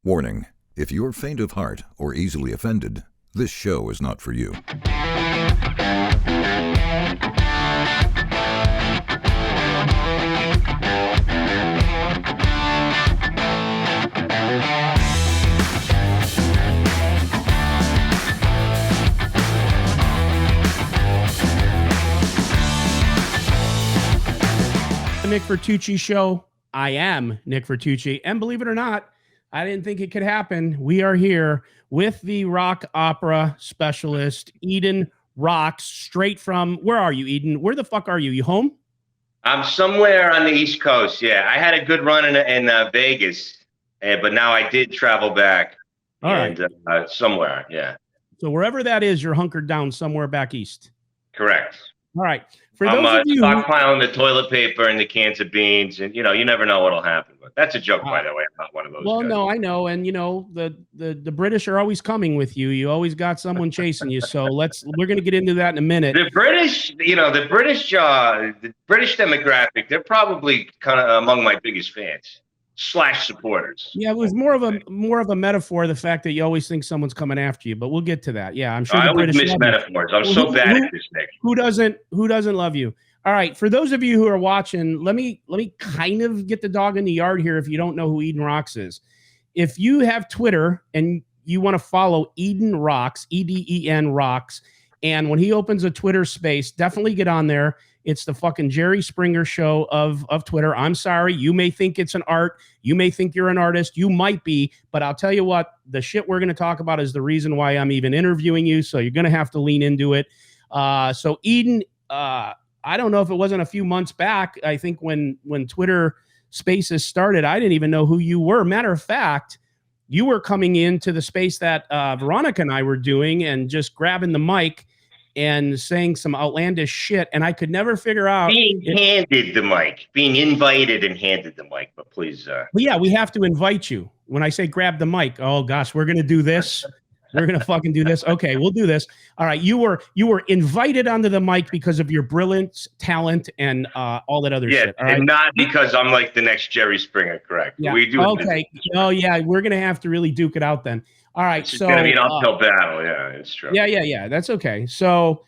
Warning: if you're faint of heart or easily offended, this show is not for you. The Nick Vertucci Show. I am Nick Vertucci, and believe it or not, I didn't think it could happen. We are here with the rock opera specialist, Eden Rocks, straight from, where are you, Eden? Where the fuck are you? You home? I'm somewhere on the East Coast, yeah. I had a good run in Vegas, but now I did travel back. All right. Somewhere, yeah. So wherever that is, you're hunkered down somewhere back east. Correct. All right. For those of you stockpiling the toilet paper and the cans of beans, and you never know what'll happen. But that's a joke, by the way. I'm not one of those. Well, guys. No, I know, and the British are always coming with you. You always got someone chasing you. So we're going to get into that in a minute. The British, the British demographic, they're probably kind of among my biggest fans / supporters. Yeah, it was more of a metaphor, the fact that you always think someone's coming after you, but we'll get to that. Yeah, I'm sure I always miss metaphors. I'm so bad at this, Nick. Who doesn't love you? All right, for those of you who are watching, let me kind of get the dog in the yard here if you don't know who Eden Rocks is. If you have Twitter and you want to follow Eden Rocks, EDEN Rocks, and when he opens a Twitter space, definitely get on there. It's the fucking Jerry Springer show of Twitter. I'm sorry. You may think it's an art. You may think you're an artist. You might be. But I'll tell you what, the shit we're going to talk about is the reason why I'm even interviewing you. So you're going to have to lean into it. So Eden, I don't know if it wasn't a few months back. I think when Twitter Spaces started, I didn't even know who you were. Matter of fact, you were coming into the space that Veronica and I were doing and just grabbing the mic and saying some outlandish shit, and I could never figure out being invited and handed the mic. But please, well, yeah, we have to invite you. When I say grab the mic, oh gosh, we're gonna do this. We're gonna fucking do this. Okay, we'll do this. All right, you were invited onto the mic because of your brilliance, talent, and all that other shit. All right? And not because I'm like the next Jerry Springer. Correct. Yeah. We do. Okay. Oh yeah, we're gonna have to really duke it out then. All right, it's gonna be an uphill battle. Yeah, it's true. Yeah. That's okay. So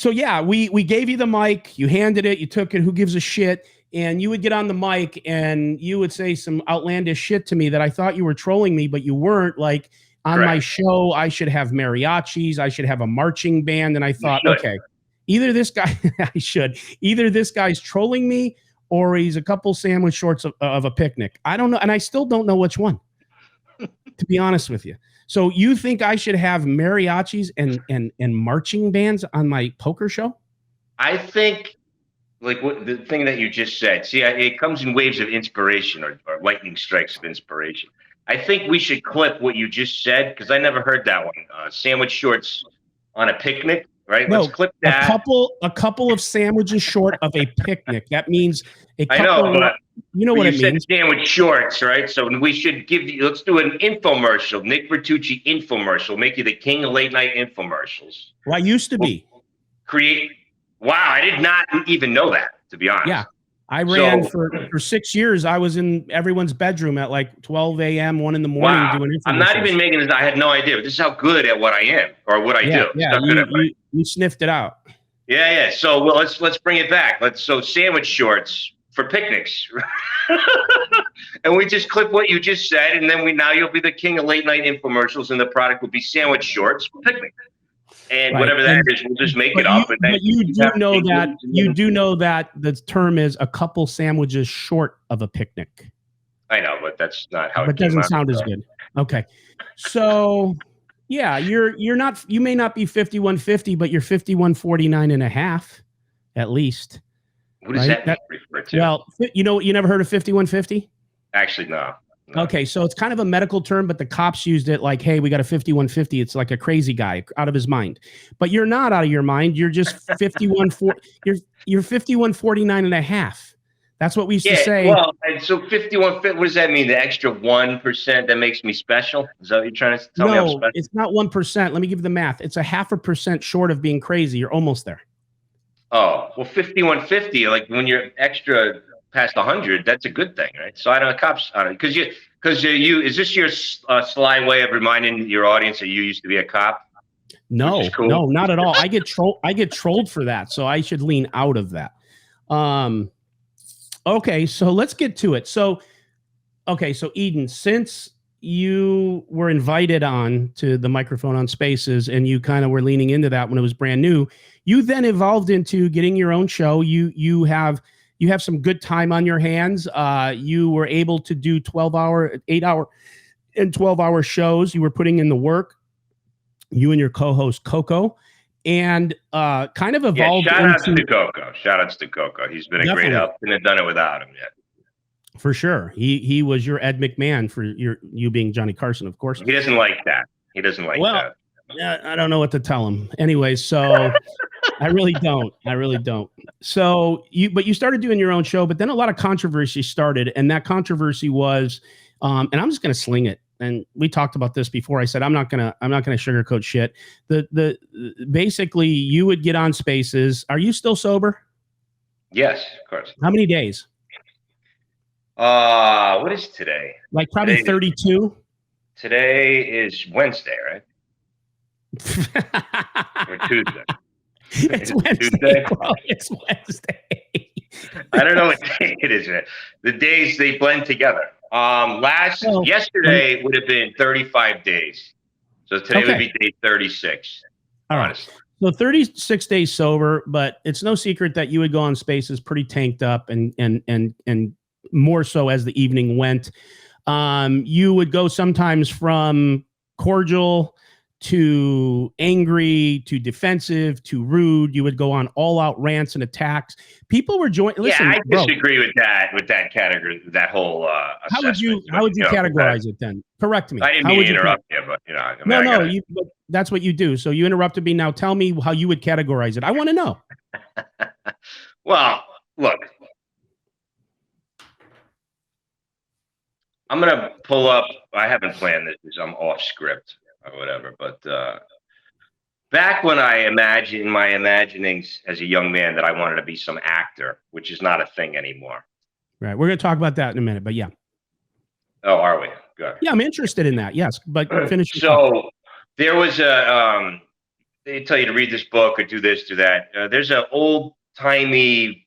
yeah, we gave you the mic. You handed it. You took it. Who gives a shit? And you would get on the mic and you would say some outlandish shit to me that I thought you were trolling me, but you weren't. Like on my show, I should have mariachis. I should have a marching band. And I thought, okay, either this guy, either this guy's trolling me or he's a couple sandwich shorts of a picnic. I don't know. And I still don't know which one. To be honest with you. So you think I should have mariachis and marching bands on my poker show? I think like what the thing that you just said, see, it comes in waves of inspiration or lightning strikes of inspiration. I think we should clip what you just said because I never heard that one. Sandwich shorts on a picnic, right? No, let's clip that. A couple of sandwiches short of a picnic. That means a couple. I know, but you know what it means. Sandwich shorts, right? So we should let's do an infomercial, Nick Vertucci infomercial, make you the king of late night infomercials. Well, I used to be. Wow, I did not even know that, to be honest. Yeah. I ran for 6 years. I was in everyone's bedroom at like 12 a.m., 1 in the morning doing infomercials. I'm not even making this. I had no idea. This is how good at what I am or what I do. Yeah, you sniffed it out. Yeah. So let's bring it back. So sandwich shorts for picnics. And we just clip what you just said, and then now you'll be the king of late night infomercials, and the product will be sandwich shorts for picnic. And whatever that is, we'll just make it up. But you do know that the term is a couple sandwiches short of a picnic. I know, but that's not how it doesn't sound as good. Okay. So yeah, you may not be 5150, but you're 5149 and a half at least. What does that refer to? Well, you never heard of 5150? Actually, no. Okay, so it's kind of a medical term, but the cops used it like, hey, we got a 5150. It's like a crazy guy out of his mind. But you're not out of your mind. You're just you're 5149 and a half. That's what we used to say. Well, and so 51, what does that mean? The extra 1% that makes me special? Is that what you're trying to tell me I'm special? No, it's not 1%. Let me give you the math. It's a 0.5% short of being crazy. You're almost there. Oh, well, 5150, like when you're extra past 100, that's a good thing, right? So I don't know, cops, because Because is this your sly way of reminding your audience that you used to be a cop? No, cool. no, not at all. I get trolled for that, so I should lean out of that. Okay, so let's get to it. So Eden, since you were invited on to the microphone on Spaces and you kind of were leaning into that when it was brand new, you then evolved into getting your own show. You have some good time on your hands. You were able to do 12-hour, 8-hour, and 12-hour shows. You were putting in the work. You and your co-host Coco, and kind of evolved. Shout outs to Coco. Shout outs to Coco. He's been a great help. Couldn't have done it without him yet. For sure. He was your Ed McMahon for you being Johnny Carson, of course. He doesn't like that. He doesn't like that. Yeah, I don't know what to tell him. Anyway, so I really don't. So you started doing your own show, but then a lot of controversy started, and that controversy was, and I'm just going to sling it. And we talked about this before. I said I'm not gonna sugarcoat shit. The basically you would get on Spaces. Are you still sober? Yes, of course. How many days? What is today? Like probably 32. Today is Wednesday, right? Or Tuesday. It's Wednesday. Bro. It's Wednesday. I don't know what day it is. The days, they blend together. Yesterday would have been 35 days. So today would be day 36. All right. So 36 days sober, but it's no secret that you would go on Spaces pretty tanked up and more so as the evening went. You would go sometimes from cordial to angry to defensive to rude. You would go on all out rants and attacks. People were joining. Listen, I disagree with that category, that whole how would you categorize it then? Correct me. I didn't mean to interrupt you, but but that's what you do. So you interrupted me. Now tell me how you would categorize it. I want to know. Well, look, I'm gonna pull up. I haven't planned this because I'm off script or whatever, but back when I imagined in my imaginings as a young man that I wanted to be some actor, which is not a thing anymore. Right. We're going to talk about that in a minute, but yeah. Oh, are we? Good. Yeah, I'm interested in that. Yes, but finish. So there was they tell you to read this book or do this, do that. There's an old timey,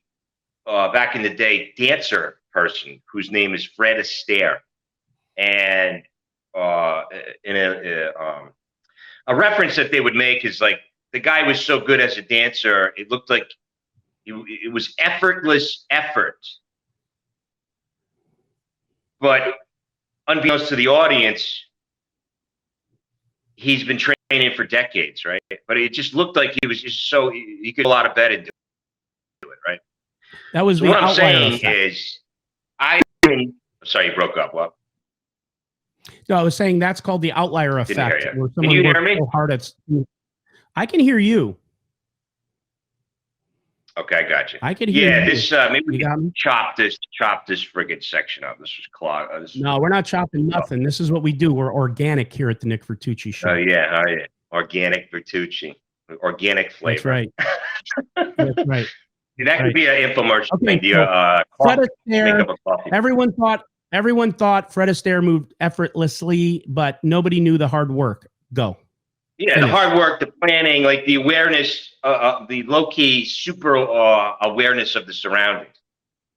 back in the day, dancer person whose name is Fred Astaire. And in a reference that they would make is like the guy was so good as a dancer, it looked like it was effortless effort. But unbeknownst to the audience, he's been training for decades, right? But it just looked like he was just he could a lot of bet into it, right? That was what I'm saying is, sorry, you broke up. What? No, I was saying that's called the outlier effect. Where can you hear me? So hard I can hear you. Okay, I got you. I can hear you. Yeah, this maybe we can chop this friggin' section up. This was clogged. No, we're not chopping nothing. This is what we do. We're organic here at the Nick Vertucci Show. Oh yeah. Organic Vertucci, organic flavor. That's right. That could be an infomercial. Okay, Fred Astaire. Everyone thought Fred Astaire moved effortlessly, but nobody knew the hard work. Go. Yeah, finish. The hard work, the planning, like the awareness, the low-key super awareness of the surroundings.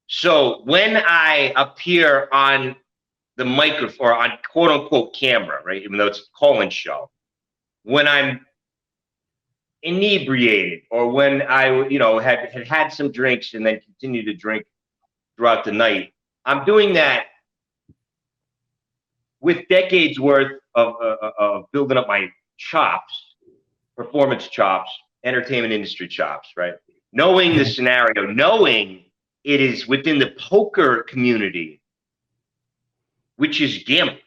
So when I appear on the microphone or on quote-unquote camera, right, even though it's a call-in show, when I'm inebriated or when I, had some drinks and then continue to drink throughout the night, I'm doing that with decades worth of building up my chops, performance chops, entertainment industry chops, right? Knowing the scenario, knowing it is within the poker community, which is gambling,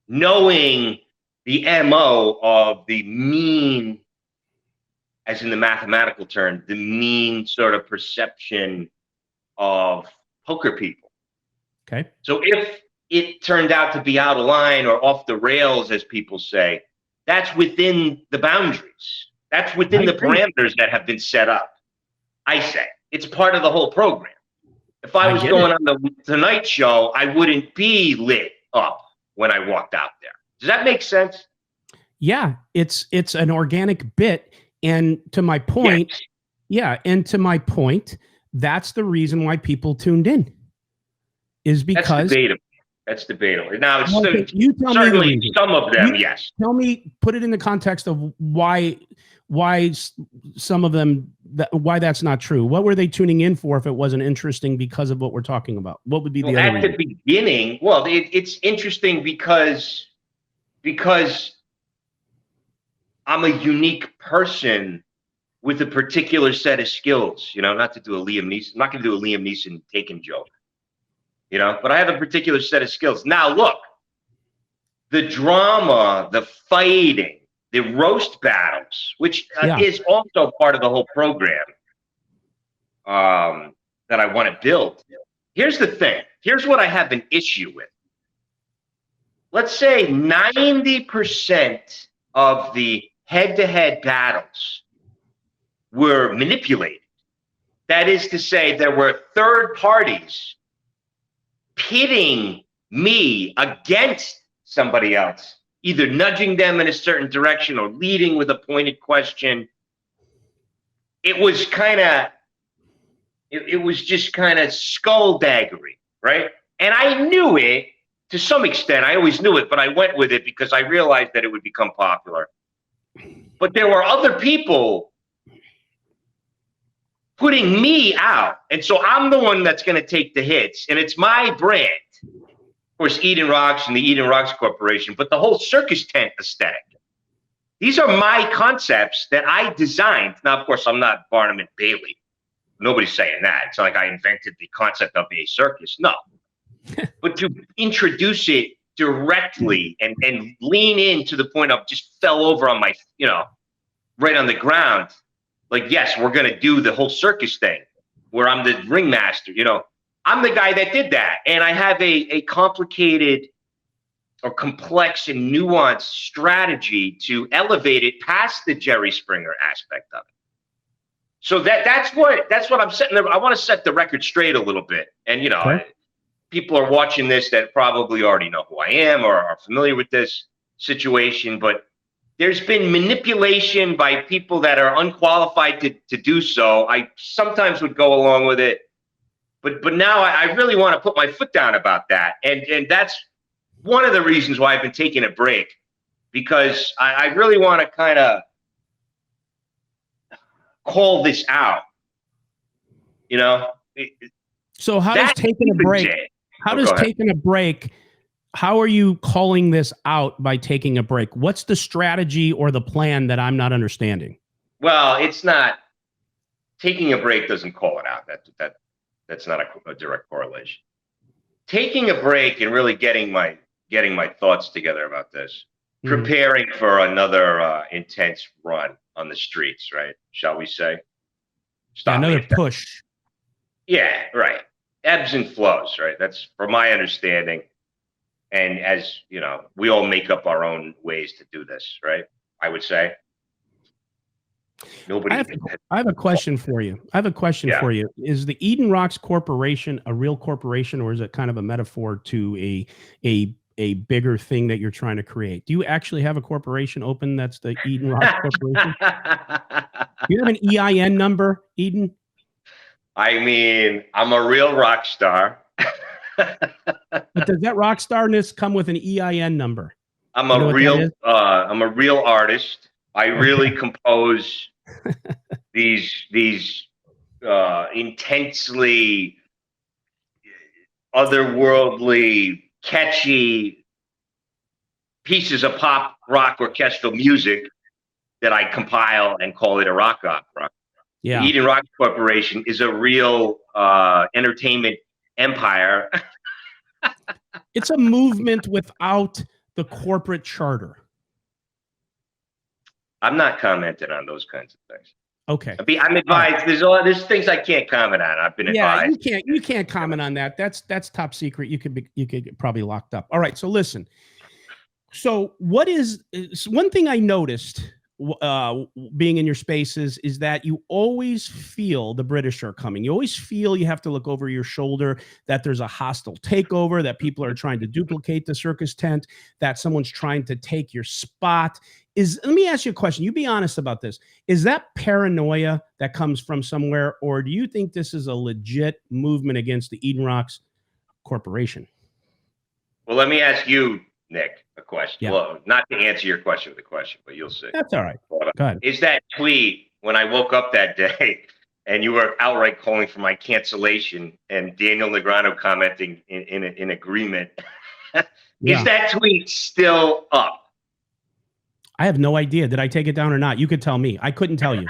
knowing the MO of the mean, as in the mathematical term, the mean sort of perception of poker people. Okay. So if it turned out to be out of line or off the rails, as people say, that's within the boundaries. That's within the parameters that have been set up. I say it's part of the whole program. If I was going on the Tonight Show, I wouldn't be lit up when I walked out there. Does that make sense? Yeah, it's an organic bit. And to my point, and to my point, that's the reason why people tuned in. Is because that's debatable. Now, it's you tell certainly me some of them, yes. Tell me, put it in the context of why some of them, why that's not true. What were they tuning in for if it wasn't interesting because of what we're talking about? What would be the other reason? At the beginning? Well, it's interesting because I'm a unique person with a particular set of skills. You know, not to do a Liam Neeson. I'm not going to do a Liam Neeson Taken joke. You know, but I have a particular set of skills. Now, look, the drama, the fighting, the roast battles, which is also part of the whole program that I want to build. Here's the thing. Here's what I have an issue with. Let's say 90% of the head-to-head battles were manipulated. That is to say, there were third parties pitting me against somebody else, either nudging them in a certain direction or leading with a pointed question. It was kind of, it was just kind of skulldaggery, right? And I knew it to some extent. I always knew it, but I went with it because I realized that it would become popular. But there were other people putting me out. And so I'm the one that's going to take the hits. And it's my brand. Of course, Eden Rocks and the Eden Rocks Corporation, but the whole circus tent aesthetic. These are my concepts that I designed. Now, of course, I'm not Barnum and Bailey. Nobody's saying that. It's not like I invented the concept of a circus. No. But to introduce it directly and lean in to the point of just fell over on my, you know, right on the ground. Like, yes, we're going to do the whole circus thing where I'm the ringmaster. You know, I'm the guy that did that. And I have a complicated or complex and nuanced strategy to elevate it past the Jerry Springer aspect of it. So that's what I'm setting. I want to set the record straight a little bit. And, you know, people are watching this that probably already know who I am or are familiar with this situation, but there's been manipulation by people that are unqualified to do so. I sometimes would go along with it, but now I really want to put my foot down about that. And that's one of the reasons why I've been taking a break, because I really want to kind of call this out, you know? So how does taking a break, how are you calling this out by taking a break? What's the strategy or the plan that I'm not understanding? Well, it's not, taking a break doesn't call it out. That's not a direct correlation. Taking a break and really getting my thoughts together about this, preparing for another intense run on the streets, right? Shall we say? Another push. Yeah, right. Ebbs and flows, right? That's from my understanding. And as you know, we all make up our own ways to do this, right? I would say. Nobody. I have a question for you. For you. Is the Eden Rocks Corporation a real corporation, or is it kind of a metaphor to a bigger thing that you're trying to create? Do you actually have a corporation open that's the Eden Rocks Corporation? Do you have an EIN number, Eden? I mean, I'm a real rock star. But does that rock starness come with an EIN number? I'm a real artist. I really compose these intensely otherworldly, catchy pieces of pop rock orchestral music that I compile and call it a rock opera. Yeah. The Eden Rocks Corporation is a real entertainment empire. It's a movement without the corporate charter. I'm not commenting on those kinds of things. Okay. I'm advised. There's things I can't comment on. I've been advised. You can't comment on that. That's top secret. You could get probably locked up. All right. So listen. So what is one thing I noticed being in your spaces is that you always feel the British are coming. You always feel you have to look over your shoulder, that there's a hostile takeover, that people are trying to duplicate the circus tent, that someone's trying to take your spot. Let me ask you a question. You be honest about this. Is that paranoia that comes from somewhere, or do you think this is a legit movement against the Eden Rocks Corporation? Well, let me ask you, Nick, a question. Yeah. Well, not to answer your question with a question, but you'll see. That's all right. Go ahead. Is that tweet when I woke up that day and you were outright calling for my cancellation and Daniel Negreanu commenting in agreement? Is that tweet still up? I have no idea. Did I take it down or not? You could tell me. I couldn't tell you.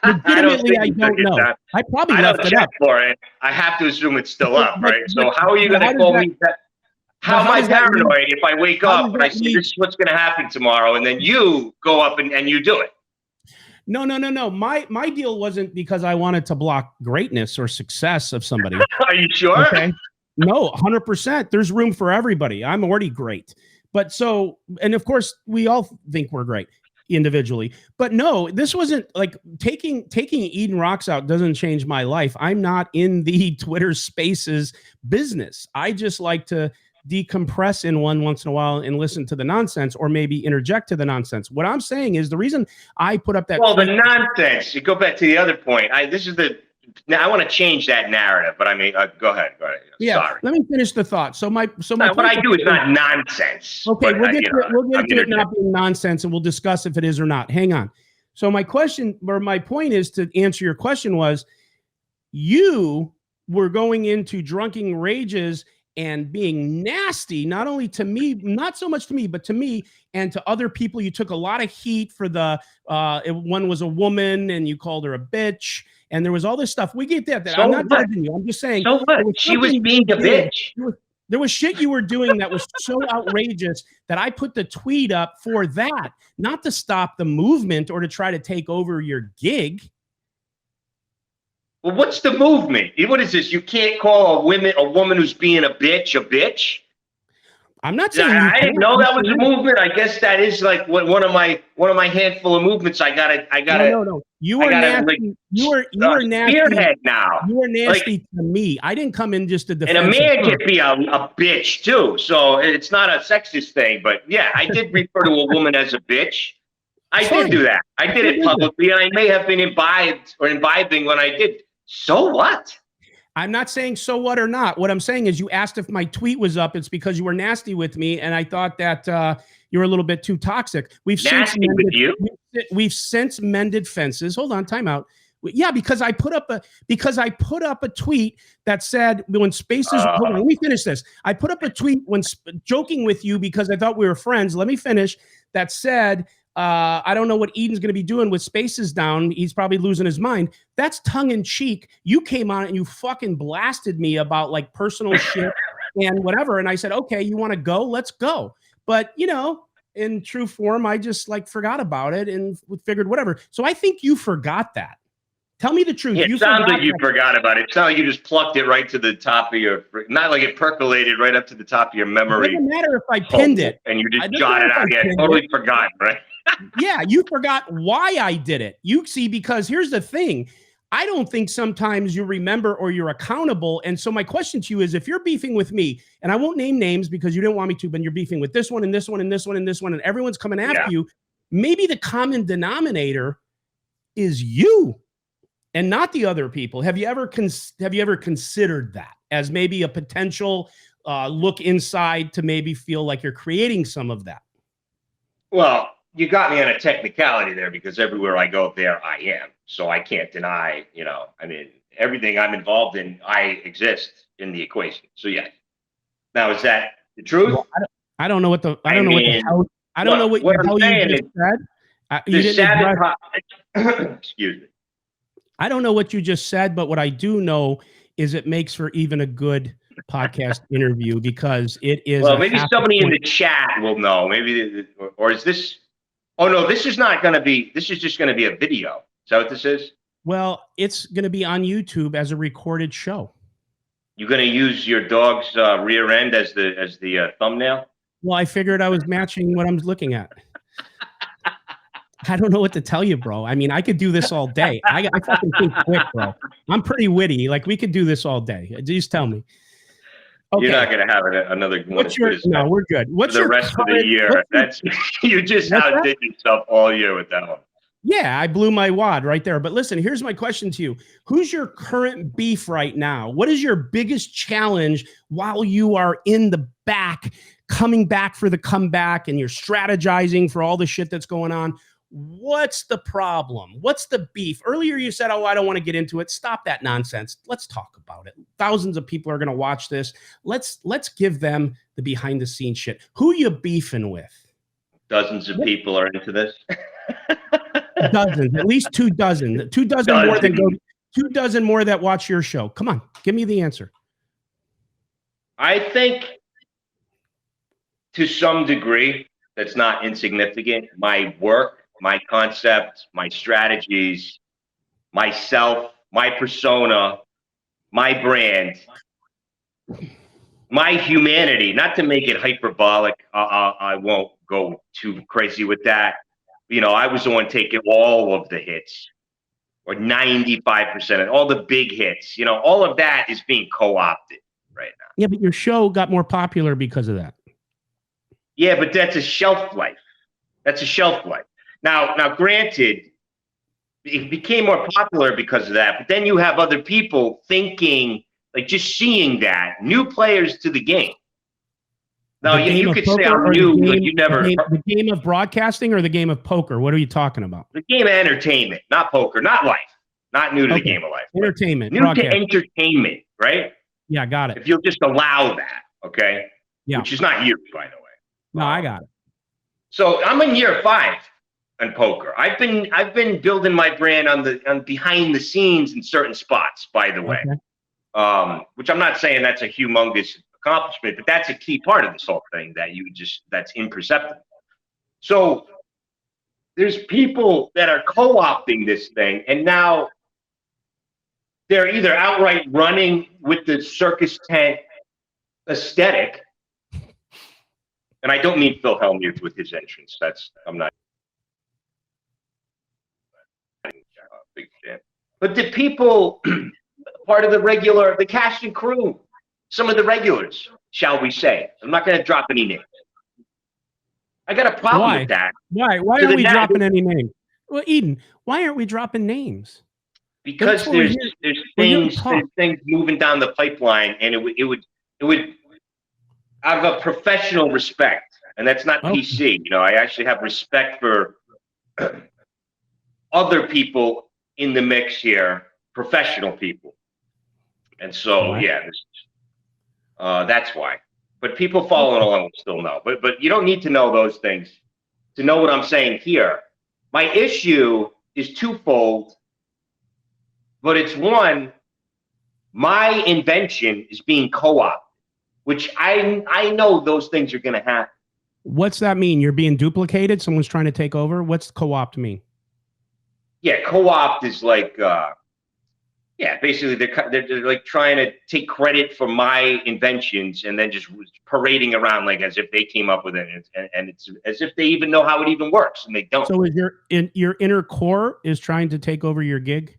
Legitimately, I don't know. I probably left it up. For it. I have to assume it's still up, right? So how are you going to call me that? How am I paranoid if I wake up and I say this is what's going to happen tomorrow, and then you go up and you do it? No. My deal wasn't because I wanted to block greatness or success of somebody. Are you sure? Okay. No, 100%. There's room for everybody. I'm already great. But and of course, we all think we're great individually. But no, this wasn't like taking Eden Rocks out doesn't change my life. I'm not in the Twitter Spaces business. I just like to decompress in once in a while and listen to the nonsense, or maybe interject to the nonsense. What I'm saying is the reason I put up that. Well, the nonsense. You go back to the other point. Now I want to change that narrative, but I mean, go ahead. Yeah, sorry. Let me finish the thought. So what I do is not nonsense. Okay, we'll get to it not being nonsense, and we'll discuss if it is or not. Hang on. So my point is to answer your question was, you were going into drunken rages and being nasty, not only to me, not so much to me, but to me and to other people. You took a lot of heat for one was a woman and you called her a bitch. And there was all this stuff. We get that. I'm not judging you. I'm just saying. So what? She was being a bitch. There was shit you were doing that was so outrageous that I put the tweet up for that, not to stop the movement or to try to take over your gig. Well, what's the movement? What is this? You can't call a woman who's being a bitch? I'm not saying I didn't know that was a movement. I guess that is like one of my handful of movements. I gotta. No. You were nasty. You were nasty. Spearhead now. You were nasty to me. I didn't come in just to defend. And a man can be a bitch too. So it's not a sexist thing. But yeah, I did refer to a woman as a bitch. I did do that. I did it publicly, and I may have been imbibing when I did. So what? I'm not saying so what or not. What I'm saying is you asked if my tweet was up. It's because you were nasty with me, and I thought that you were a little bit too toxic. We've since mended fences. Hold on, time out. Yeah, because I put up a tweet that said when Spaces. Hold on, let me finish this. I put up a tweet when joking with you because I thought we were friends. Let me finish. That said, I don't know what Eden's going to be doing with Spaces down. He's probably losing his mind. That's tongue in cheek. You came on and you fucking blasted me about like personal shit and whatever. And I said, okay, you want to go? Let's go. But in true form, I just like forgot about it and figured whatever. So I think you forgot that. Tell me the truth. It sounds like you forgot about it. It sounds like you just plucked it right to the top of your, not like it percolated right up to the top of your memory. It doesn't matter if I pinned it. And you just jotted out. Yeah, totally forgot, right? Yeah, you forgot why I did it. You see, because here's the thing. I don't think sometimes you remember or you're accountable. And so my question to you is, if you're beefing with me, and I won't name names because you didn't want me to, but you're beefing with this one and this one and this one and this one, and everyone's coming after you, maybe the common denominator is you and not the other people. Have you ever considered that as maybe a potential look inside to maybe feel like you're creating some of that? Well, you got me on a technicality there because everywhere I go there, I am. So I can't deny, I mean, everything I'm involved in, I exist in the equation. So yeah. Now, is that the truth? Well, I don't know what the hell you just said. Excuse me. I don't know what you just said, but what I do know is it makes for even a good podcast interview because it is. Well, maybe somebody in the chat will know. Maybe, or is this? Oh no, this is not going to be. This is just going to be a video. Is that what this is? Well, it's going to be on YouTube as a recorded show. You're going to use your dog's rear end as the thumbnail? Well, I figured I was matching what I'm looking at. I don't know what to tell you, bro. I mean, I could do this all day. I fucking think quick, bro. I'm pretty witty. Like, we could do this all day. Just tell me. Okay. You're not going to have another one as good as no, we're good. What's the your rest of the year? That's you just outdid yourself all year with that one. Yeah, I blew my wad right there. But listen, here's my question to you. Who's your current beef right now? What is your biggest challenge while you are in the back, coming back for the comeback, and you're strategizing for all the shit that's going on? What's the problem? What's the beef? Earlier you said, oh, I don't want to get into it. Stop that nonsense. Let's talk about it. Thousands of people are going to watch this. Let's give them the behind the scenes shit. Who you beefing with? Dozens of people are into this. Dozens, at least 2 dozen. 2 dozen more than 2 dozen more that watch your show. Come on, give me the answer. I think to some degree, that's not insignificant. My work, my concept, my strategies, myself, my persona, my brand, my humanity, not to make it hyperbolic. I won't go too crazy with that. You know, I was the one taking all of the hits, or 95% of all the big hits. You know, all of that is being co-opted right now. Yeah, but your show got more popular because of that. Yeah, but that's a shelf life. That's a shelf life. Now, granted, it became more popular because of that, but then you have other people thinking, like, just seeing that, new players to the game. Now, you could say I'm new, but you never. The game of broadcasting or the game of poker? What are you talking about? The game of entertainment, not poker, not life, not new to the game of life. Entertainment. New to entertainment, right? Yeah, got it. If you'll just allow that, okay? Yeah. Which is not you, by the way. No, I got it. So I'm in year 5 on poker. I've been building my brand on behind the scenes in certain spots, by the way. Okay. Which I'm not saying that's a humongous accomplishment, but that's a key part of this whole thing that's imperceptible. So there's people that are co-opting this thing, and now they're either outright running with the circus tent aesthetic. And I don't mean Phil Hellmuth with his entrance. I'm not a big fan. But the people, part of the cast and crew, some of the regulars, shall we say. I'm not going to drop any names. I got a problem with that. Why aren't we dropping any names? Well, Eden, why aren't we dropping names? Because there's things moving down the pipeline, and it would out of a professional respect, and that's not PC. You know, I actually have respect for other people in the mix here, professional people, and so that's why. But people following along will still know. But you don't need to know those things to know what I'm saying here. My issue is twofold, but it's one: my invention is being co-opted. Which I know those things are going to happen. What's that mean? You're being duplicated? Someone's trying to take over? What's co-opt mean? Yeah, co-opt is like, basically they're like trying to take credit for my inventions and then just parading around like as if they came up with it, and it's as if they even know how it even works, and they don't. So is your inner core is trying to take over your gig?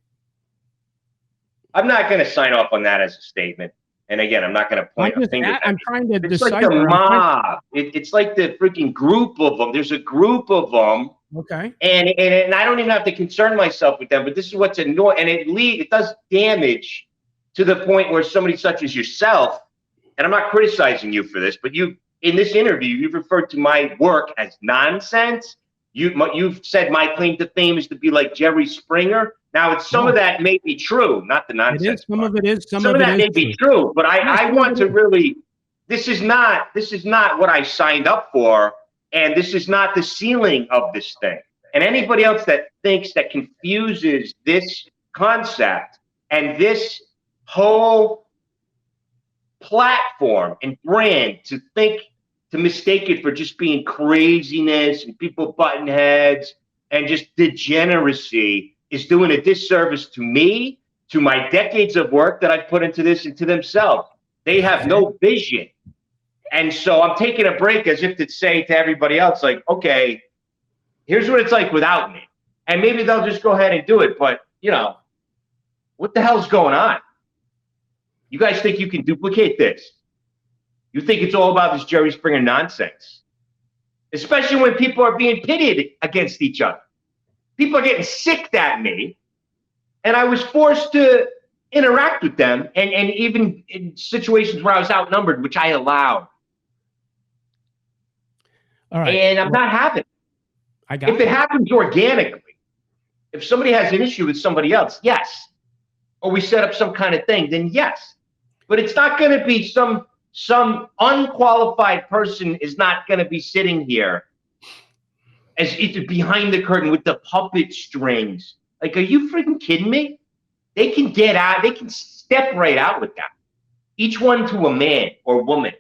I'm not going to sign off on that as a statement. And again, I'm not going to point a finger. I'm trying to decipher. It's like the mob. It's like the freaking group of them. There's a group of them. Okay. And I don't even have to concern myself with them. But this is what's annoying, and it does damage to the point where somebody such as yourself. And I'm not criticizing you for this, but you in this interview you've referred to my work as nonsense. You've said my claim to fame is to be like Jerry Springer. Now, some of that may be true, not the nonsense. Some of it is. Some of that may be true, but I want to really. This is not what I signed up for, and this is not the ceiling of this thing. And anybody else that confuses this concept and this whole platform and brand to mistake it for just being craziness and people butting heads and just degeneracy is doing a disservice to me, to my decades of work that I've put into this, and to themselves. They have no vision. And so I'm taking a break as if to say to everybody else, like, okay, here's what it's like without me. And maybe they'll just go ahead and do it. But, what the hell's going on? You guys think you can duplicate this? You think it's all about this Jerry Springer nonsense? Especially when people are being pitted against each other. People are getting sick at me. And I was forced to interact with them. And even in situations where I was outnumbered, which I allowed. All right. And I'm not having it. If it happens organically, if somebody has an issue with somebody else, yes. Or we set up some kind of thing, then yes. But it's not going to be some unqualified person is not going to be sitting here as it's behind the curtain with the puppet strings. Like, are you freaking kidding me? They can get out. They can step right out with that. Each one to a man or woman.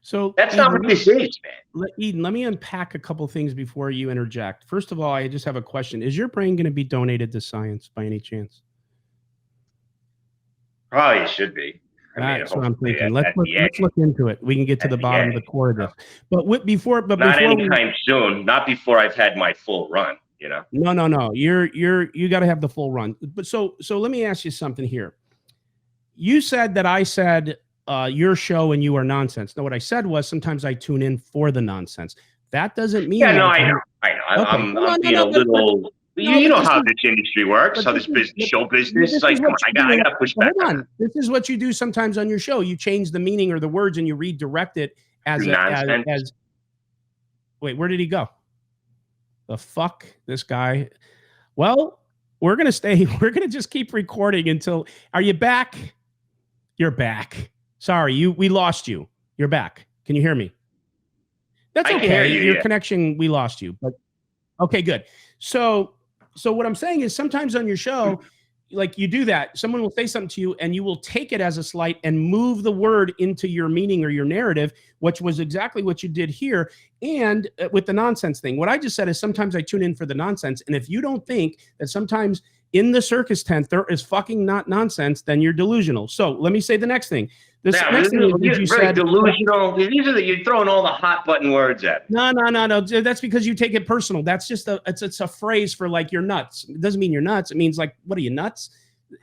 So that's not what this is, man. Eden, let me unpack a couple things before you interject. First of all, I just have a question. Is your brain going to be donated to science by any chance? Probably should be. That's what I'm thinking. Let's look into it. We can get to the bottom of the core of this. But before anytime soon. Not before I've had my full run. No. You got to have the full run. But so let me ask you something here. You said that I said your show and you are nonsense. No, what I said was sometimes I tune in for the nonsense. That doesn't mean. Yeah, no, I know. Okay. I'm being a little. You know how this industry works, how this business, show business. Like, come on, I got to push back. Hold on. This is what you do sometimes on your show. You change the meaning or the words and you redirect it as as. Wait, where did he go? The fuck, this guy. Well, we're gonna stay. We're gonna just keep recording until. Are you back? You're back. Sorry, we lost you. You're back. Can you hear me? That's okay. Your connection, we lost you. But okay, good. So what I'm saying is sometimes on your show, like you do that, someone will say something to you and you will take it as a slight and move the word into your meaning or your narrative, which was exactly what you did here. And with the nonsense thing, what I just said is sometimes I tune in for the nonsense. And if you don't think that sometimes in the circus tent there is fucking not nonsense, then you're delusional. So let me say the next thing. This next thing is you said delusional. These are you're throwing all the hot button words at me. No. That's because you take it personal. That's just it's a phrase for like you're nuts. It doesn't mean you're nuts. It means like, what are you, nuts?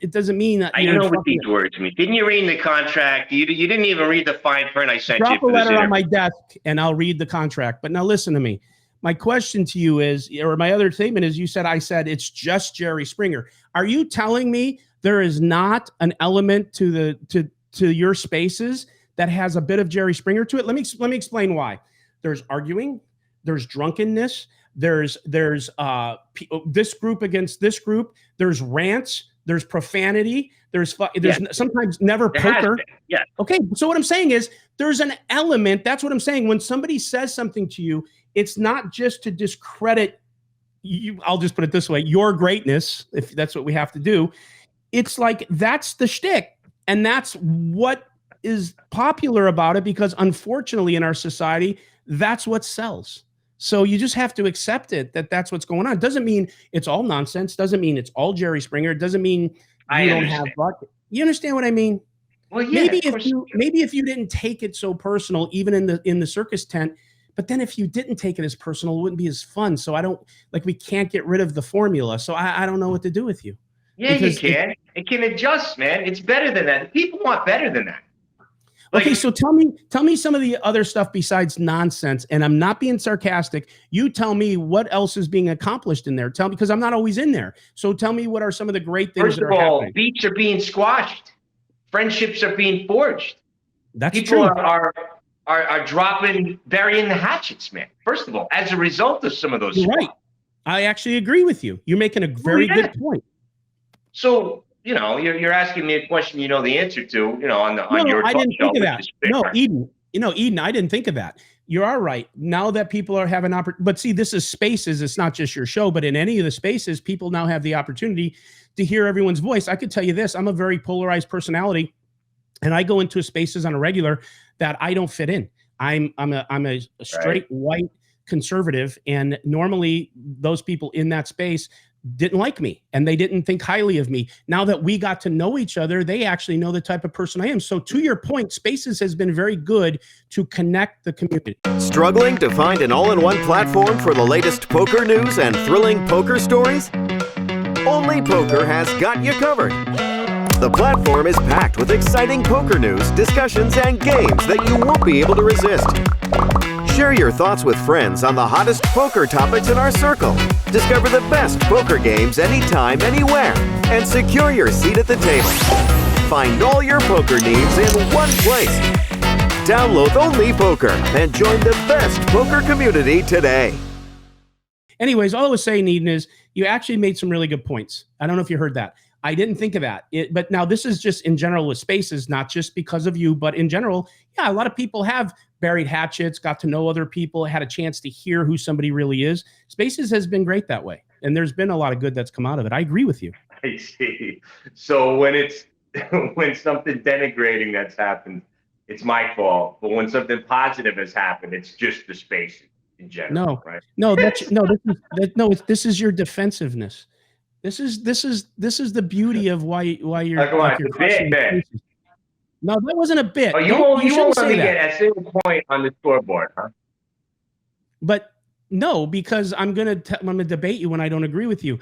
It doesn't mean that. I know what these words mean. Didn't you read the contract? You didn't even read the fine print I sent you. Drop a letter on my desk and I'll read the contract. But now listen to me. My question to you is, or my other statement is, I said it's just Jerry Springer. Are you telling me there is not an element to your spaces that has a bit of Jerry Springer to it? Let me explain why. There's arguing, there's drunkenness, there's this group against this group, there's rants, there's profanity, there's sometimes never poker. Yeah. Okay, so what I'm saying is there's an element. That's what I'm saying. When somebody says something to you, it's not just to discredit you. I'll just put it this way: your greatness, if that's what we have to do. It's like that's the shtick. And that's what is popular about it, because unfortunately in our society, that's what sells. So you just have to accept it, that's what's going on. It doesn't mean it's all nonsense. Doesn't mean it's all Jerry Springer. It doesn't mean you don't have luck. You understand what I mean? Well, yeah. Maybe if you didn't take it so personal, even in the circus tent, but then if you didn't take it as personal, it wouldn't be as fun. So we can't get rid of the formula. So I don't know what to do with you. Yeah, you can. It can adjust, man. It's better than that. People want better than that. Okay, so tell me some of the other stuff besides nonsense, and I'm not being sarcastic. You tell me what else is being accomplished in there. Tell me, because I'm not always in there. So tell me what are some of the great things that are happening. First of all, beats are being squashed. Friendships are being forged. That's People true. are burying the hatchets, man. First of all, as a result of some of those. You're right. I actually agree with you. You're making a very good point. So, you're asking me a question you know the answer to, on your I didn't think of that. No, right? Eden, I didn't think of that. You are right. Now that people are having but see, this is spaces. It's not just your show, but in any of the spaces, people now have the opportunity to hear everyone's voice. I could tell you this, I'm a very polarized personality, and I go into spaces on a regular that I don't fit in. I'm a straight white conservative, and normally those people in that space didn't like me and they didn't think highly of me. Now that we got to know each other, they actually know the type of person I am. So to your point, Spaces has been very good to connect the community. Struggling to find an all-in-one platform for the latest poker news and thrilling poker stories? Only Poker has got you covered. The platform is packed with exciting poker news, discussions, and games that you won't be able to resist. Share your thoughts with friends on the hottest poker topics in our circle. Discover the best poker games anytime, anywhere, and secure your seat at the table. Find all your poker needs in one place. Download Only Poker and join the best poker community today. Anyways, all I was saying, Eden, is you actually made some really good points. I don't know if you heard that. I didn't think of that. But now this is just in general with Spaces, not just because of you, but in general, yeah, a lot of people have buried hatchets, got to know other people, had a chance to hear who somebody really is. Spaces has been great that way. And there's been a lot of good that's come out of it. I agree with you. I see. So when it's when something denigrating that's happened, it's my fault. But when something positive has happened, it's just the Spaces in general. This is your defensiveness. This is the beauty of why you're you're crushing Spaces. No, that wasn't a bit. Oh, you won't let me get a single point on the scoreboard, huh? But no, because I'm gonna debate you when I don't agree with you.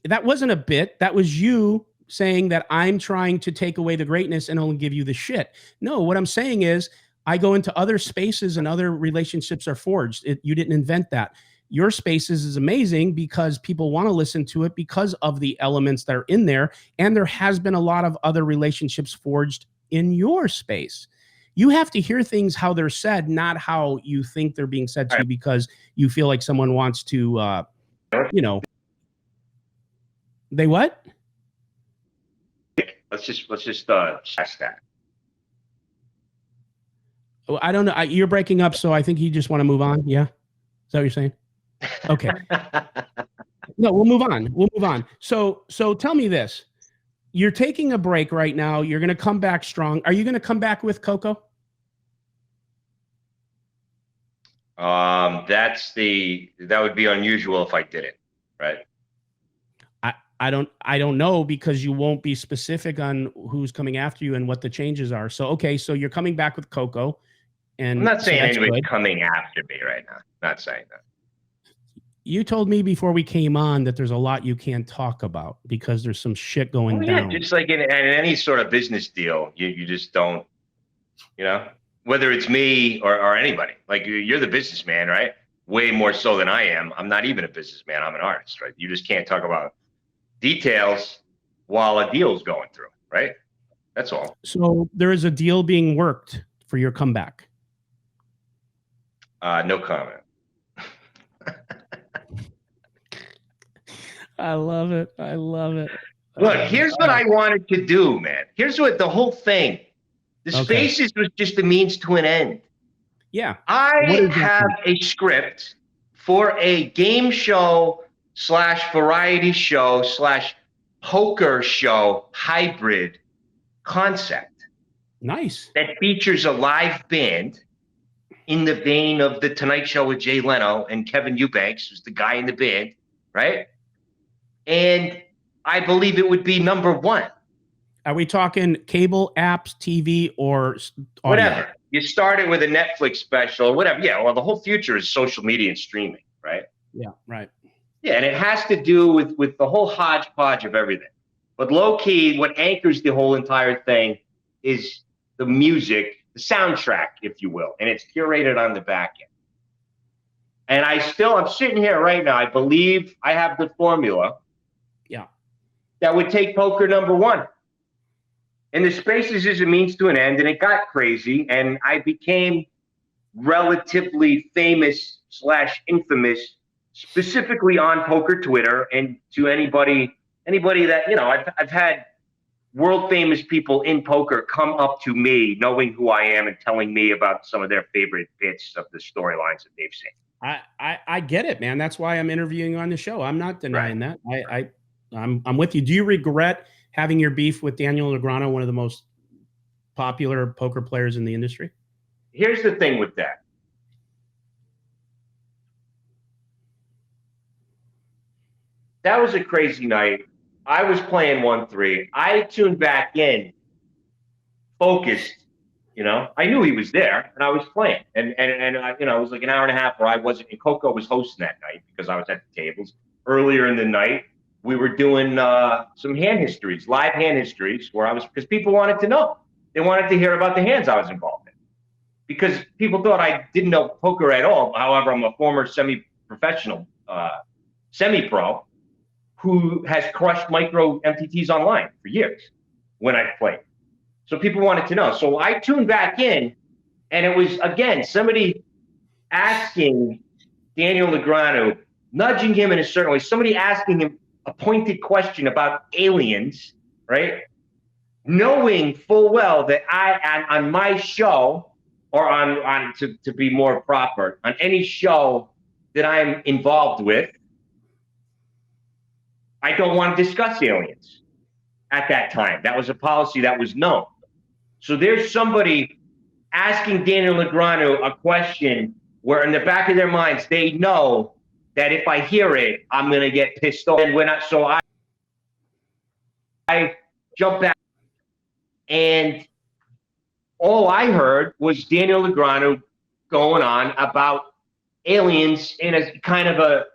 That wasn't a bit. That was you saying that I'm trying to take away the greatness and only give you the shit. No, what I'm saying is I go into other spaces and other relationships are forged. You didn't invent that. Your Spaces is amazing because people want to listen to it because of the elements that are in there. And there has been a lot of other relationships forged in your space. You have to hear things how they're said, not how you think they're being said to you because you feel like someone wants to, they what? Let's just test that. I don't know. You're breaking up, so I think you just want to move on. Yeah, is that what you're saying? Okay. No, we'll move on. So tell me this. You're taking a break right now. You're going to come back strong. Are you going to come back with Coco? That would be unusual if I didn't, right? I don't know because you won't be specific on who's coming after you and what the changes are. So, okay. So you're coming back with Coco. And I'm not saying anybody's coming after me right now. Not saying that. You told me before we came on that there's a lot you can't talk about because there's some shit going down. Just like in any sort of business deal, you just don't, whether it's me or anybody. Like you're the businessman, right? Way more so than I am. I'm not even a businessman. I'm an artist, right? You just can't talk about details while a deal's going through, right? That's all. So there is a deal being worked for your comeback. No comment. I love it. Look, here's what I wanted to do, man. Here's what the whole thing. The Spaces was just a means to an end. Yeah. I have a script for a game show / variety show / poker show hybrid concept. Nice. That features a live band in the vein of The Tonight Show with Jay Leno and Kevin Eubanks, who's the guy in the band, right? And I believe it would be #1. Are we talking cable, apps, TV, or audio? Whatever. You started with a Netflix special or whatever. Yeah, well, the whole future is social media and streaming, right? Yeah, right. Yeah, and it has to do with the whole hodgepodge of everything. But low-key, what anchors the whole entire thing is the music, the soundtrack, if you will, and it's curated on the back end. And I'm sitting here right now. I believe I have the formula. Yeah. That would take poker #1. And the Spaces is a means to an end, and it got crazy, and I became relatively famous / infamous, specifically on poker Twitter, and to anybody that I've had world famous people in poker come up to me, knowing who I am and telling me about some of their favorite bits of the storylines that they've seen. I get it, man. That's why I'm interviewing you on the show. I'm not denying that. I'm with you. Do you regret having your beef with Daniel Negreanu, one of the most popular poker players in the industry? Here's the thing with that. That was a crazy night. I was playing 1-3. I tuned back in, focused. I knew he was there, and I was playing. And I, it was like an hour and a half where I wasn't. And Coco was hosting that night because I was at the tables. Earlier in the night, we were doing some hand histories, live hand histories, because people wanted to know. They wanted to hear about the hands I was involved in. Because people thought I didn't know poker at all. However, I'm a former semi-professional, semi-pro, who has crushed micro MTTs online for years when I played. So people wanted to know. So I tuned back in, and it was, again, somebody asking Daniel Negreanu, nudging him in a certain way, somebody asking him a pointed question about aliens, right? Knowing full well that I, on my show, or to be more proper, on any show that I'm involved with, I don't want to discuss aliens at that time. That was a policy that was known. So there's somebody asking Daniel Negreanu a question where in the back of their minds, they know that if I hear it, I'm going to get pissed off. And so I jumped back, and all I heard was Daniel Negreanu going on about aliens in a kind of a,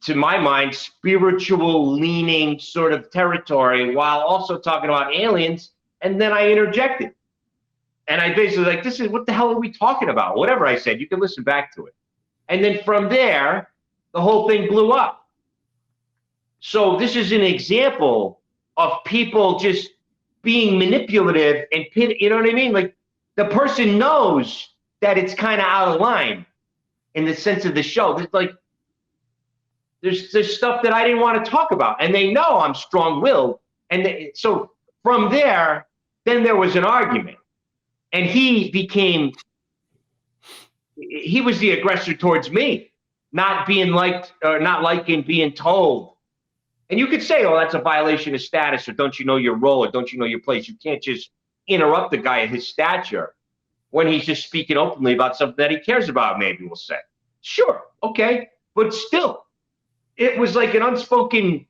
to my mind, spiritual leaning sort of territory, while also talking about aliens. And then I interjected. And I basically like, this is, what the hell are we talking about? Whatever I said, you can listen back to it. And then from there, the whole thing blew up. So this is an example of people just being manipulative and you know what I mean? Like, the person knows that it's kind of out of line in the sense of the show. There's like, there's stuff that I didn't want to talk about, and they know I'm strong-willed. And so from there, then there was an argument, and he was the aggressor towards me, not being liked or not liking being told. And you could say, oh, that's a violation of status, or don't you know your role, or don't you know your place? You can't just interrupt the guy at his stature when he's just speaking openly about something that he cares about, maybe we'll say. Sure, okay, but still, it was like an unspoken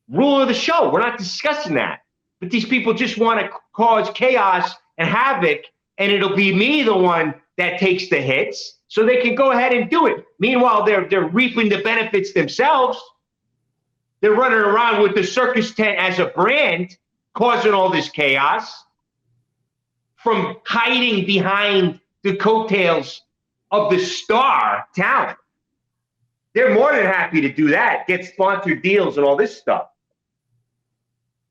rule of the show. We're not discussing that. But these people just want to cause chaos and havoc, and it'll be me, the one that takes the hits, so they can go ahead and do it. Meanwhile, they're reaping the benefits themselves. They're running around with the circus tent as a brand, causing all this chaos from hiding behind the coattails of the star talent. They're more than happy to do that, get sponsored deals and all this stuff.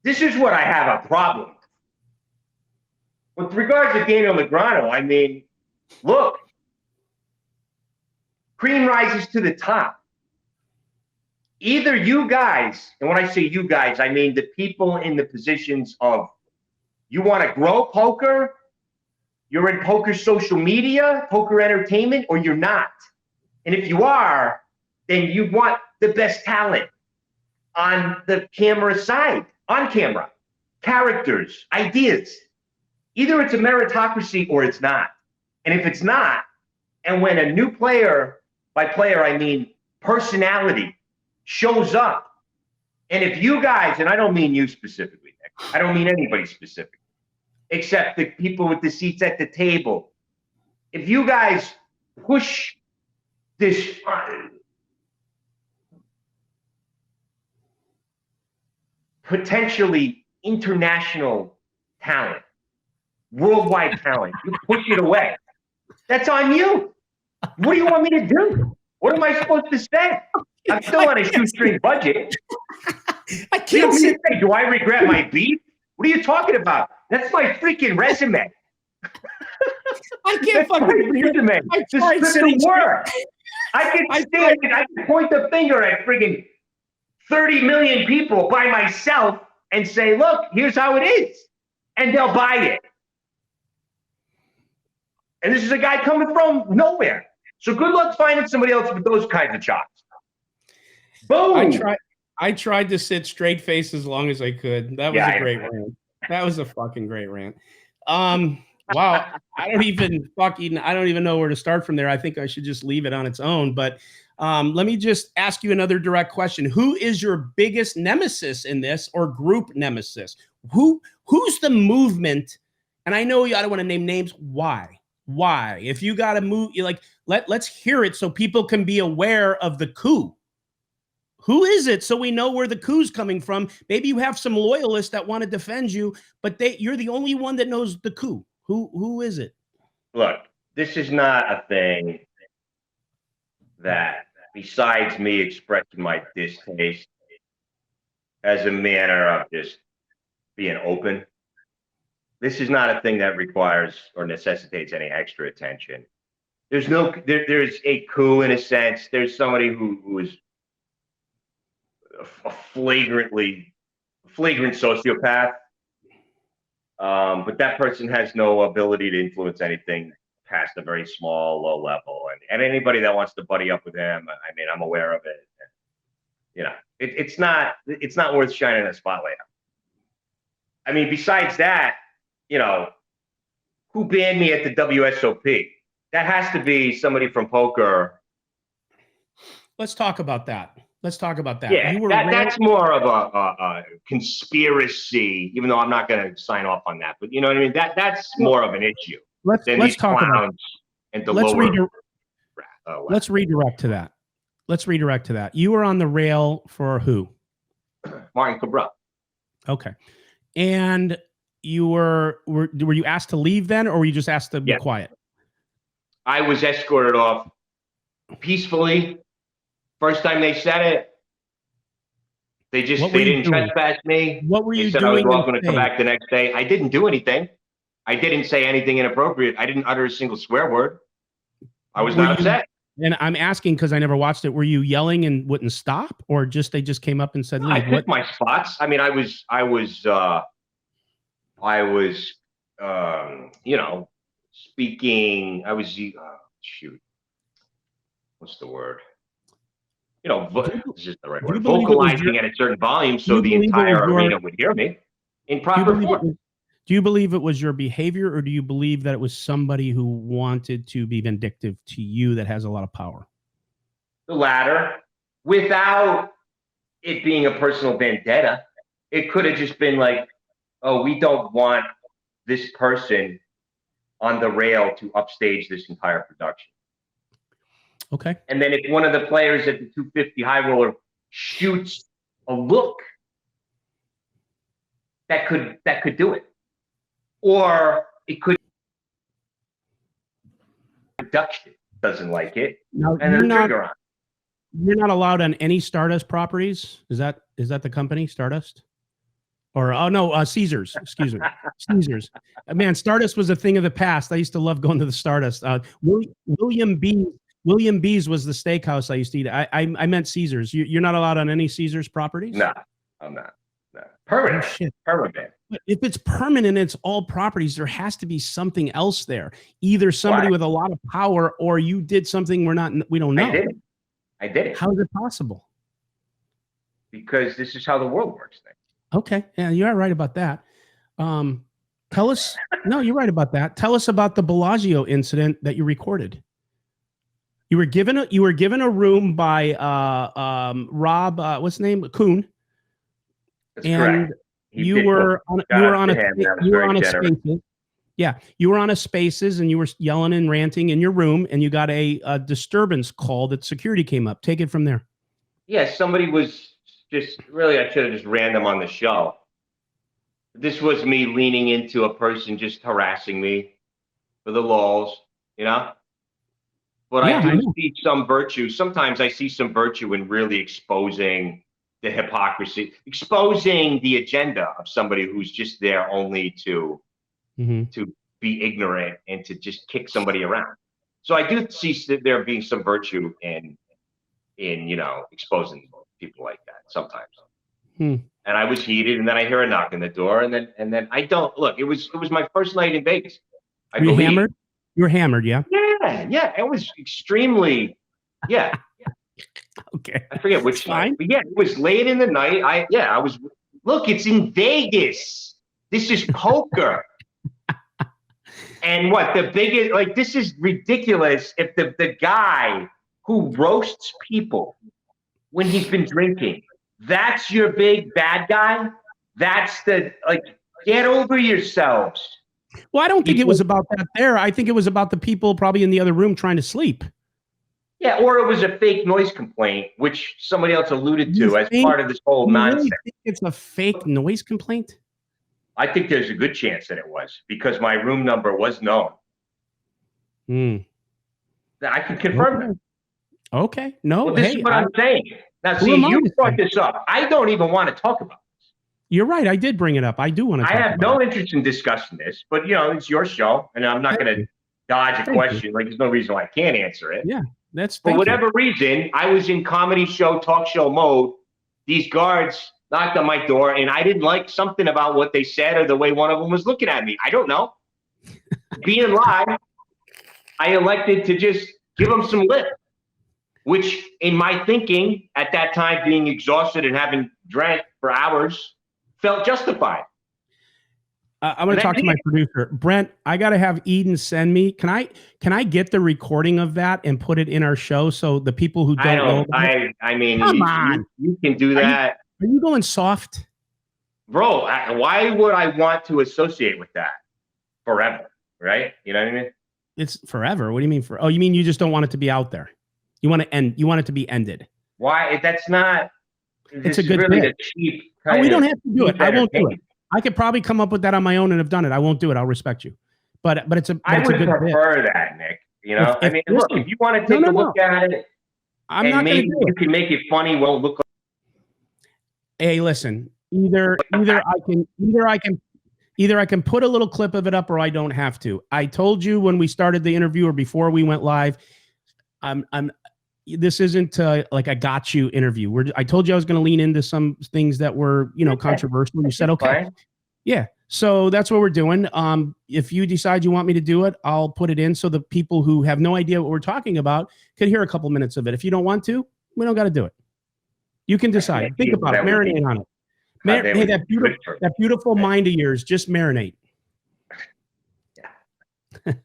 This is what I have a problem with. With regards to Daniel Negreanu, I mean, look, cream rises to the top. Either you guys, and when I say you guys, I mean the people in the positions of, you want to grow poker, you're in poker social media, poker entertainment, or you're not. And if you are, then you want the best talent on the camera side, on camera, characters, ideas. Either it's a meritocracy or it's not. And if it's not, and when a new player, by player I mean personality, shows up, and if you guys, and I don't mean you specifically, Nick, I don't mean anybody specific, except the people with the seats at the table, if you guys push this potentially international talent, worldwide talent, you push it away, that's on you. What do you want me to do? What am I supposed to say? I'm still on a shoestring budget. I can't say, do I regret my beef? What are you talking about? That's my freaking resume. I can't fucking resume. This doesn't work. I can point the finger at freaking 30 million people by myself and say, look, here's how it is. And they'll buy it. And this is a guy coming from nowhere. So good luck finding somebody else with those kinds of chops. Boom. I tried to sit straight face as long as I could. That was a great rant. That was a fucking great rant. Wow. I don't even know where to start from there. I think I should just leave it on its own. But Let me just ask you another direct question. Who is your biggest nemesis in this, or group nemesis? Who's the movement? And I know you don't want to name names. Why? If you got to move, you like, let's hear it so people can be aware of the coup. Who is it? So we know where the coup's coming from. Maybe you have some loyalists that want to defend you, but you're the only one that knows the coup. Who is it? Look, this is not a thing that, besides me expressing my distaste as a manner of just being open, this is not a thing that requires or necessitates any extra attention. There's a coup in a sense. There's somebody who is a flagrant sociopath, but that person has no ability to influence anything past a very small, low level. And anybody that wants to buddy up with him, I mean, I'm aware of it. You know, it's not worth shining a spotlight on. I mean, besides that, you know, who banned me at the WSOP? That has to be somebody from poker. Let's talk about that. Yeah, that's more of a conspiracy, even though I'm not going to sign off on that. But you know what I mean? That's more of an issue. Let's talk about and the let's lower. Let's redirect to that. You were on the rail for who? Martin Cabral. Okay. And you were you asked to leave then, or were you just asked to be quiet? I was escorted off peacefully. First time they said it, they didn't trespass me. What were you doing? They said I was welcome to come back the next day. I didn't do anything. I didn't say anything inappropriate. I didn't utter a single swear word. I was not upset. And I'm asking because I never watched it. Were you yelling and wouldn't stop, or they just came up and said, "Leave"? I picked my spots. I mean, I was, you know, speaking. I was, what's the word? You know, this is the right word. Vocalizing at a certain volume so the entire arena would hear me in proper form. Do you believe it was your behavior, or do you believe that it was somebody who wanted to be vindictive to you that has a lot of power? The latter. Without it being a personal vendetta, it could have just been like, oh, we don't want this person on the rail to upstage this entire production. Okay. And then if one of the players at the 250 high roller shoots a look, that could do it. Or it could production doesn't like it. Now, and then trigger on. You're not allowed on any Stardust properties. Is that the company Stardust? Or Caesars. Excuse me, Caesars. Man, Stardust was a thing of the past. I used to love going to the Stardust. William B's was the steakhouse I used to eat. I meant Caesars. You're not allowed on any Caesars properties? No, I'm not. No. Permanent. Oh, shit. Permanent. If it's permanent, it's all properties. There has to be something else there. Either somebody with a lot of power, or you did something we don't know. I did it. How is it possible? Because this is how the world works. Okay. Yeah, you are right about that. Tell us. No, you're right about that. Tell us about the Bellagio incident that you recorded. You were given a room by Rob. What's his name? Kuhn. That's correct. You were on a Spaces. Yeah, you were on a Spaces, and you were yelling and ranting in your room, and you got a disturbance call that security came up. Take it from there. Yeah, somebody was just really. I should have just ran them on the show. This was me leaning into a person just harassing me for the lulz, you know. But I do see some virtue. Sometimes I see some virtue in really exposing the hypocrisy, exposing the agenda of somebody who's just there only to be ignorant and to just kick somebody around. So I do see there being some virtue in exposing people like that sometimes. And I was heated, and then I hear a knock on the door, and then I don't look. It was my first night in Vegas. Were you hammered? You were hammered, yeah. Yeah. It was extremely, yeah. Okay. I forget which night, but yeah, it was late in the night. I was. Look, it's in Vegas. This is poker. And what the biggest, like, this is ridiculous. If the guy who roasts people when he's been drinking. That's your big bad guy. That's get over yourselves. Well, I don't think it was about that there. I think it was about the people probably in the other room trying to sleep. Yeah, or it was a fake noise complaint, which somebody else alluded to as part of this whole nonsense. Really think it's a fake noise complaint? I think there's a good chance that it was because my room number was known. I can confirm that. Okay. No, well, this is what I'm saying. Now, see, you brought this up. I don't even want to talk about this. You're right. I did bring it up. I do want to talk about it. I have no interest in discussing this, but, it's your show, and I'm not going to dodge a question. Like, there's no reason why I can't answer it. Yeah, for whatever reason, I was in comedy show, talk show mode. These guards knocked on my door, and I didn't like something about what they said or the way one of them was looking at me. I don't know. Being live, I elected to just give them some lip, which in my thinking at that time, being exhausted and having drank for hours, felt justified. I'm going to talk to my producer, Brent. I got to have Eden send me. Can I get the recording of that and put it in our show so the people who don't know? I mean, come on, you can do that. Are you going soft, bro? Why would I want to associate with that forever? Right? You know what I mean? It's forever. What do you mean for? Oh, you mean you just don't want it to be out there? You want to end? You want it to be ended? Why? That's not. It's a good really bit. Cheap. We don't have to do it. I won't do it. I could probably come up with that on my own and have done it. I won't do it. I'll respect you. But it's a. I would a good prefer bit. that, Nick. Look, if you want to take a look at it, I'm not maybe you can make it funny. Won't look. Hey, listen. Either I can put a little clip of it up, or I don't have to. I told you when we started the interview or before we went live. This isn't like a got you interview. I told you I was going to lean into some things that were, controversial. You said, okay. Yeah. So that's what we're doing. If you decide you want me to do it, I'll put it in so the people who have no idea what we're talking about could hear a couple minutes of it. If you don't want to, we don't got to do it. You can decide. Think about it. Marinate on it. Hey, that beautiful mind of yours, just marinate. Yeah.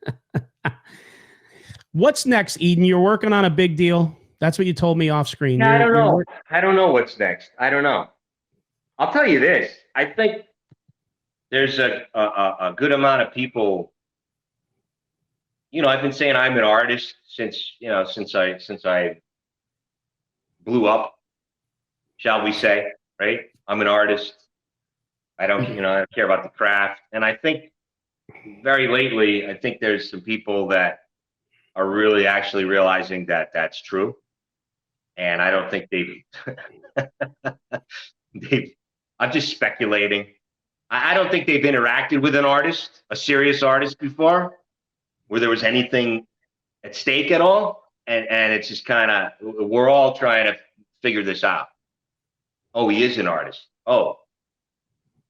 What's next, Eden? You're working on a big deal. That's what you told me off screen. I don't know. I don't know what's next. I don't know. I'll tell you this. I think there's a good amount of people. I've been saying I'm an artist since I blew up, shall we say, right? I'm an artist. I don't care about the craft. And I think very lately, I think there's some people that are really actually realizing that that's true. And I don't think I'm just speculating. I don't think they've interacted with an artist, a serious artist before, where there was anything at stake at all. And it's just kind of, we're all trying to figure this out. Oh, he is an artist. Oh,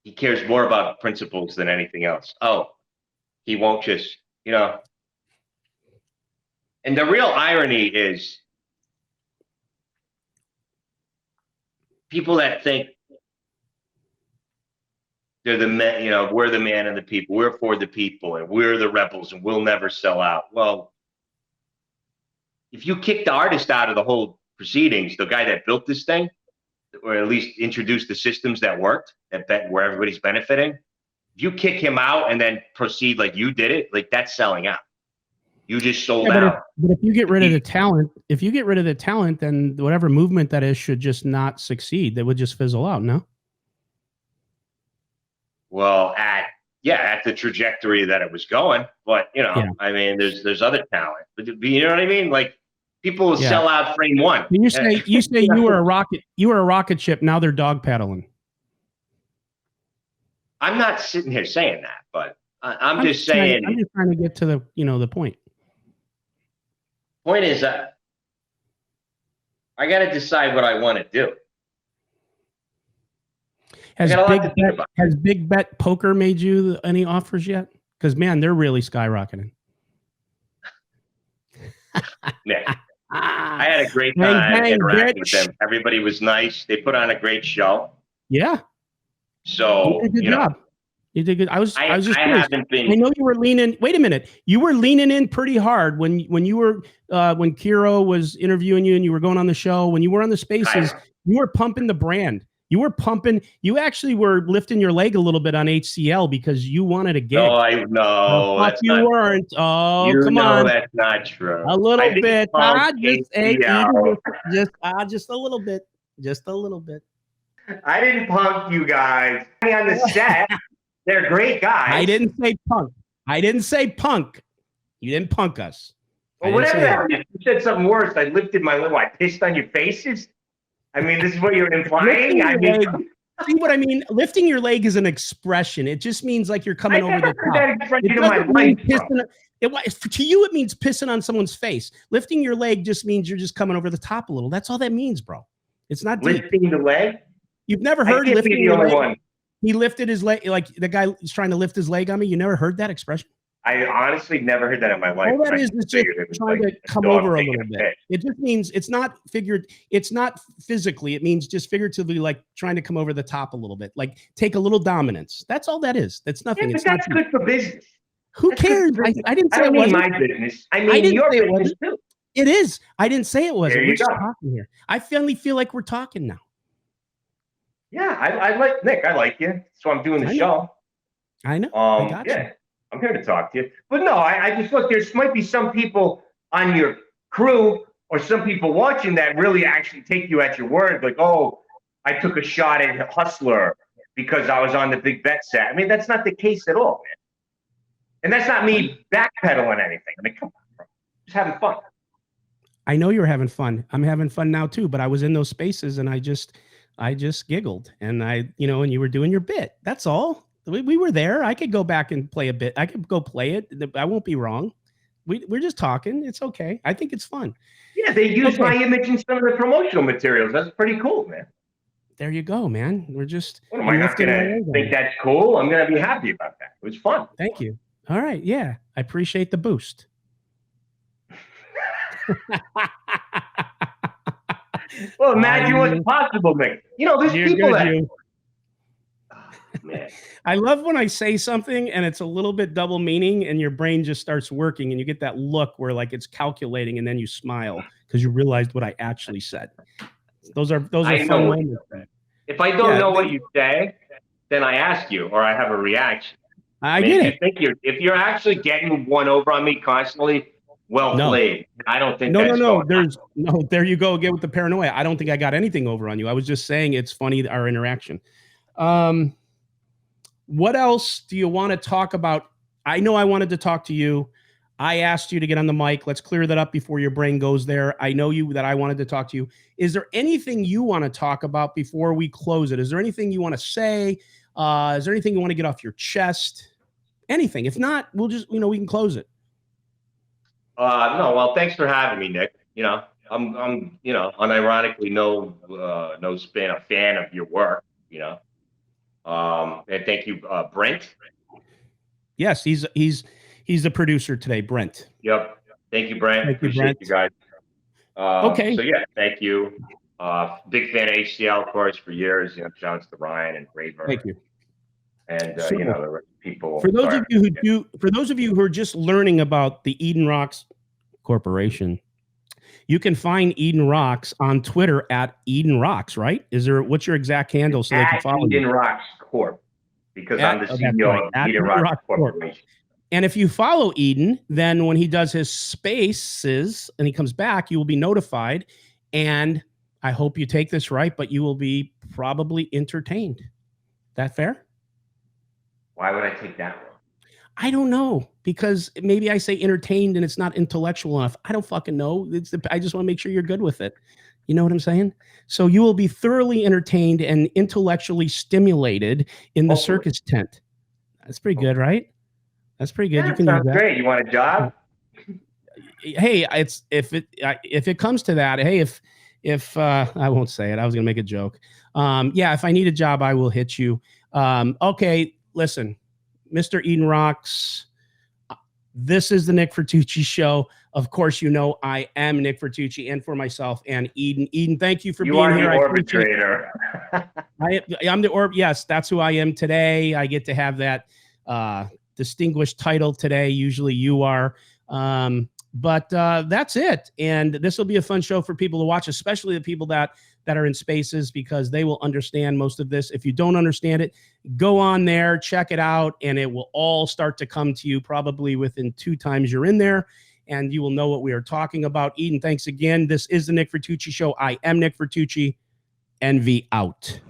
he cares more about principles than anything else. Oh, he won't just, And the real irony is people that think they're the men, we're the man and the people, we're for the people, and we're the rebels, and we'll never sell out. Well, if you kick the artist out of the whole proceedings, the guy that built this thing, or at least introduced the systems that worked, where everybody's benefiting, if you kick him out and then proceed like you did it, like that's selling out. You just sold out. But if you get rid of the talent, then whatever movement that is should just not succeed. They would just fizzle out, no? Well, at the trajectory that it was going, but I mean, there's other talent. But you know what I mean? Like people will sell out frame one. You say you were a rocket ship. Now they're dog paddling. I'm not sitting here saying that, but I'm just saying. I'm just trying to get to the point. Point is, I got to decide what I want to do. Has Big Bet Poker made you any offers yet? Because man, they're really skyrocketing. Yeah. I had a great time interacting with them. Everybody was nice. They put on a great show. Yeah. So good job. You did good. I was just curious. haven't been. I know you were leaning. Wait a minute. You were leaning in pretty hard when you were when Kiro was interviewing you and you were going on the show. When you were on the Spaces, you were pumping the brand. You were pumping. You actually were lifting your leg a little bit on HCL because you wanted a gig. No, that's you not, weren't. Oh, come on. That's not true. A little bit. Just a little bit. Just a little bit. I didn't punk you guys on the set. They're great guys. I didn't say punk. I didn't say punk. You didn't punk us. Well, whatever. You said something worse. I lifted my leg. I pissed on your faces. I mean, this is what you're implying. See what I mean? Lifting your leg is an expression. It just means like you're coming over the top. To you, it means pissing on someone's face. Lifting your leg just means you're just coming over the top a little. That's all that means, bro. It's not deep. Lifting the leg? You've never heard lifting your leg? He lifted his leg, like the guy is trying to lift his leg on me. You never heard that expression? I honestly never heard that in my life. All that is just trying to come over a little bit. It just means it's not it's not physically. It means just figuratively, like trying to come over the top a little bit, like take a little dominance. That's all that is. That's nothing. Yeah, but that's good for business. Who cares? I didn't say it wasn't my business. I mean your business too. It is. I didn't say it wasn't. We're just talking here. I finally feel like we're talking now. Yeah, I like Nick. I like you. So I'm doing the show. I know. I got you. I'm here to talk to you. But no, I just look, there might be some people on your crew or some people watching that really actually take you at your word. Like, oh, I took a shot at Hustler because I was on the Big Bet set. I mean, that's not the case at all, man. And that's not me backpedaling anything. I mean, come on, bro. Just having fun. I know you're having fun. I'm having fun now too, but I was in those spaces and I just giggled and and you were doing your bit. That's all. We were there. I could go back and play a bit. I could go play it. I won't be wrong. We're just talking. It's okay. I think it's fun. Yeah, they use my image in some of the promotional materials. That's pretty cool, man. There you go, man. We're just. What am I not going to think that's cool? I'm going to be happy about that. It was fun. Thank you. All right. Yeah. I appreciate the boost. Well, imagine what's possible, Nick. There's people that. Man. I love when I say something and it's a little bit double meaning and your brain just starts working and you get that look where like it's calculating and then you smile because you realized what I actually said. Those are fun moments. If I don't know what you say, then I ask you or I have a reaction. I get it. If you're actually getting one over on me constantly, played. I don't think there you go again with the paranoia. I don't think I got anything over on you. I was just saying it's funny, our interaction. What else do you want to talk about? I know I wanted to talk to you. I asked you to get on the mic. Let's clear that up before your brain goes there. I know that I wanted to talk to you. Is there anything you want to talk about before we close it? Is there anything you want to say? Is there anything you want to get off your chest? Anything. If not, we'll just, we can close it. No, well, thanks for having me, Nick. I'm unironically a fan of your work, and thank you, Brent. Yes, he's the producer today, Brent. Yep. Thank you, Brent. Appreciate you guys. Okay. So yeah, thank you. Big fan of HCL, of course, for years. Shouts to Ryan and Raver. Thank you. And the people. For those of you who are just learning about the Eden Rocks Corporation, you can find Eden Rocks on Twitter at Eden Rocks, right? What's your exact handle so they can follow you? Eden Rocks Corp, because I'm the CEO of Eden Rocks Corporation. And if you follow Eden, then when he does his spaces and he comes back, you will be notified. And I hope you take this right, but you will be probably entertained. That fair? Why would I take that one? I don't know, because maybe I say entertained and it's not intellectual enough. I don't fucking know. I just want to make sure you're good with it. You know what I'm saying? So you will be thoroughly entertained and intellectually stimulated in the circus tent. That's pretty good, right? That's pretty good. Yeah, you can sounds great. You want a job? Hey, if it comes to that, hey, if I won't say it, I was gonna make a joke. Yeah, if I need a job, I will hit you. Okay, listen, Mr. Eden Rocks, This is the Nick Vertucci Show. Of course, you know I am Nick Vertucci, and for myself and Eden. Eden, thank you for being here. You are the orbitrator. I'm the orb. Yes, that's who I am today. I get to have that distinguished title today. Usually you are. But that's it. And this will be a fun show for people to watch, especially the people that are in spaces, because they will understand most of this. If you don't understand it, go on there, check it out, and it will all start to come to you probably within 2 times you're in there, and you will know what we are talking about. Eden, thanks again. This is the Nick Vertucci Show. I am Nick Vertucci. Envy out.